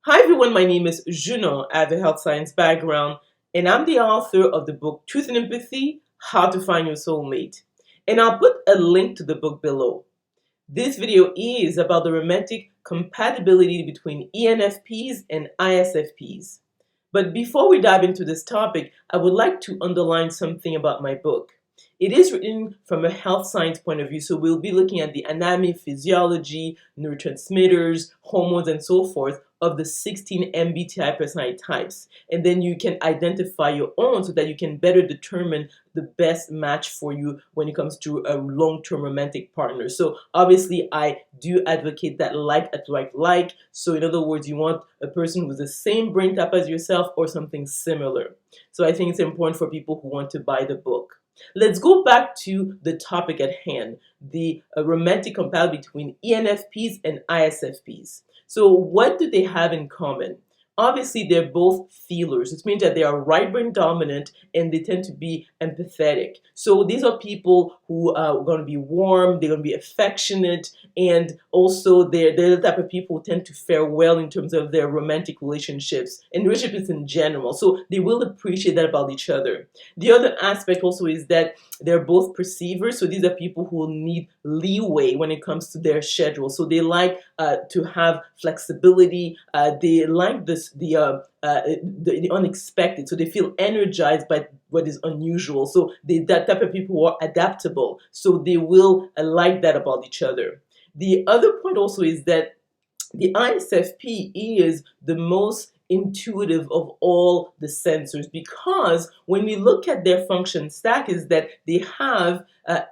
Hi everyone, my name is Junon. I have a health science background and I'm the author of the book Truth and Empathy, How to Find Your Soulmate. And I'll put a link to the book below. This video is about the romantic compatibility between ENFPs and ISFPs. But before we dive into this topic, I would like to underline something about my book. It is written from a health science point of view, so we'll be looking at the anatomy, physiology, neurotransmitters, hormones, and so forth of the 16 MBTI personality types. And then you can identify your own so that you can better determine the best match for you when it comes to a long-term romantic partner. So obviously I do advocate that like attract like. So in other words, you want a person with the same brain type as yourself or something similar. So I think it's important for people who want to buy the book. Let's go back to the topic at hand, the romantic compatibility between ENFPs and ISFPs. So what do they have in common? Obviously, they're both feelers, which means that they are right brain dominant and they tend to be empathetic. So these are people who are going to be warm, they're going to be affectionate, and also they're the type of people who tend to fare well in terms of their romantic relationships and relationships in general. So they will appreciate that about each other. The other aspect also is that they're both perceivers. So these are people who will need leeway when it comes to their schedule. So they like to have flexibility. They like the unexpected. So they feel energized by what is unusual. So that type of people who are adaptable. So they will like that about each other. The other point also is that the ISFP is the most intuitive of all the sensors, because when we look at their function stack is that they have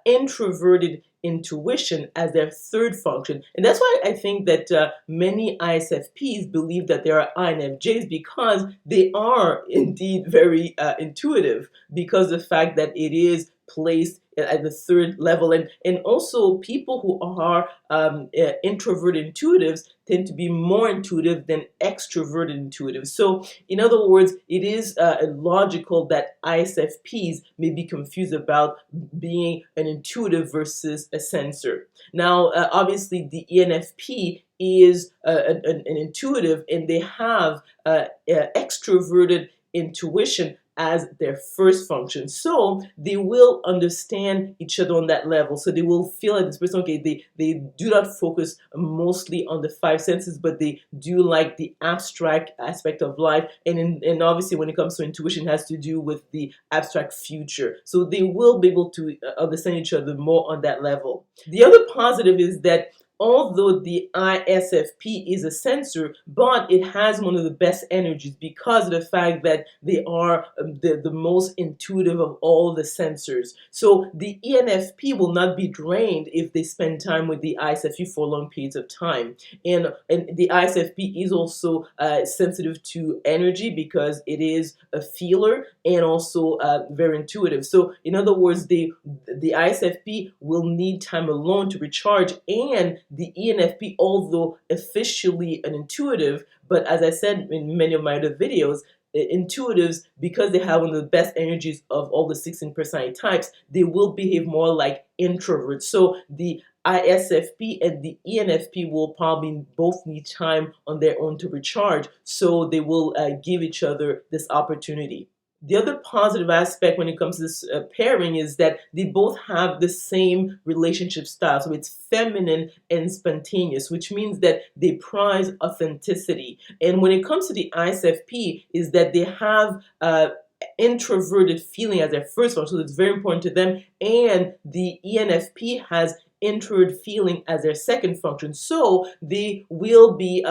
introverted intuition as their third function. And that's why I think that many ISFPs believe that they are INFJs, because they are indeed very intuitive, because of the fact that it is placed at the third level. And also people who are introvert intuitives tend to be more intuitive than extroverted intuitives. So in other words, it is logical that ISFPs may be confused about being an intuitive versus a sensor. Now, obviously the ENFP is an intuitive, and they have extroverted intuition as their first function. So they will understand each other on that level. So they will feel like this person, okay, they do not focus mostly on the five senses, but they do like the abstract aspect of life. And obviously when it comes to intuition, it has to do with the abstract future. So they will be able to understand each other more on that level. The other positive is that although the ISFP is a sensor, but it has one of the best energies because of the fact that they are the most intuitive of all the sensors. So the ENFP will not be drained if they spend time with the ISFP for long periods of time. And the ISFP is also sensitive to energy because it is a feeler and also very intuitive. So in other words, the ISFP will need time alone to recharge, and the ENFP, although officially an intuitive, but as I said in many of my other videos, intuitives, because they have one of the best energies of all the 16 personality types, they will behave more like introverts. So the ISFP and the ENFP will probably both need time on their own to recharge, so they will give each other this opportunity. The other positive aspect when it comes to this pairing is that they both have the same relationship style. So it's feminine and spontaneous, which means that they prize authenticity. And when it comes to the ISFP, is that they have introverted feeling as their first one, so it's very important to them. And the ENFP has introvert feeling as their second function, so they will be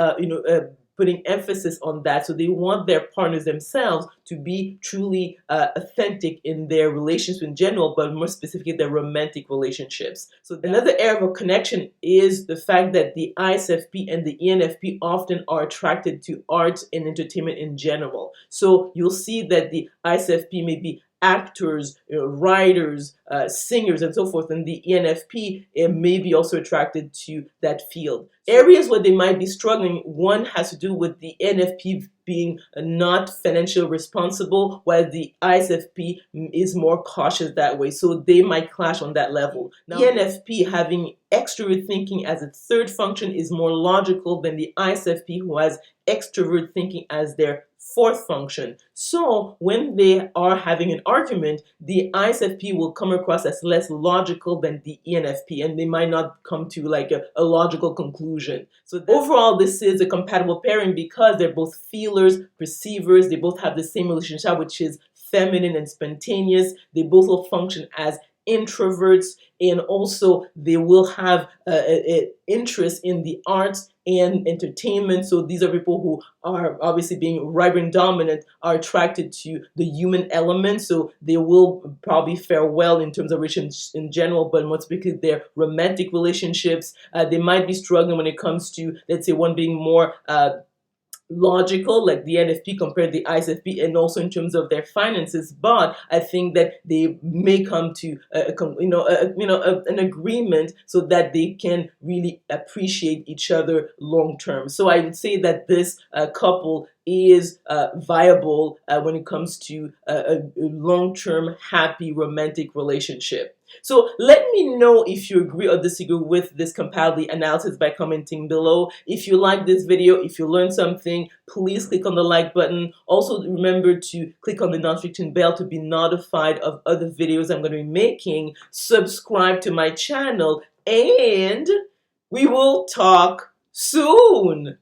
putting emphasis on that. So they want their partners themselves to be truly authentic in their relationships in general, but more specifically their romantic relationships. So another area of connection is the fact that the ISFP and the ENFP often are attracted to art and entertainment in general. So you'll see that the ISFP may be actors, writers, singers, and so forth, and the ENFP may be also attracted to that field. Areas where they might be struggling, one has to do with the NFP being not financially responsible, while the ISFP is more cautious that way. So they might clash on that level. Now, ENFP having extrovert thinking as its third function is more logical than the ISFP, who has extrovert thinking as their fourth function. So when they are having an argument, the ISFP will come across as less logical than the ENFP, and they might not come to like a logical conclusion. So overall, this is a compatible pairing because they're both feelers, perceivers. They both have the same relationship, which is feminine and spontaneous. They both will function as introverts, and also they will have an interest in the arts and entertainment. So these are people who are obviously being right brain dominant, are attracted to the human element. So they will probably fare well in terms of relationships in general, but most because their romantic relationships, they might be struggling when it comes to, let's say, one being more logical, like the NFP compared to the ISFP, and also in terms of their finances. But I think that they may come to an agreement so that they can really appreciate each other long term. So I would say that this couple is viable when it comes to a long-term happy romantic relationship. So let me know if you agree or disagree with this compatibility analysis by commenting below. If you like this video, if you learned something, please click on the like button. Also remember to click on the notification bell to be notified of other videos I'm going to be making. Subscribe to my channel, and we will talk soon.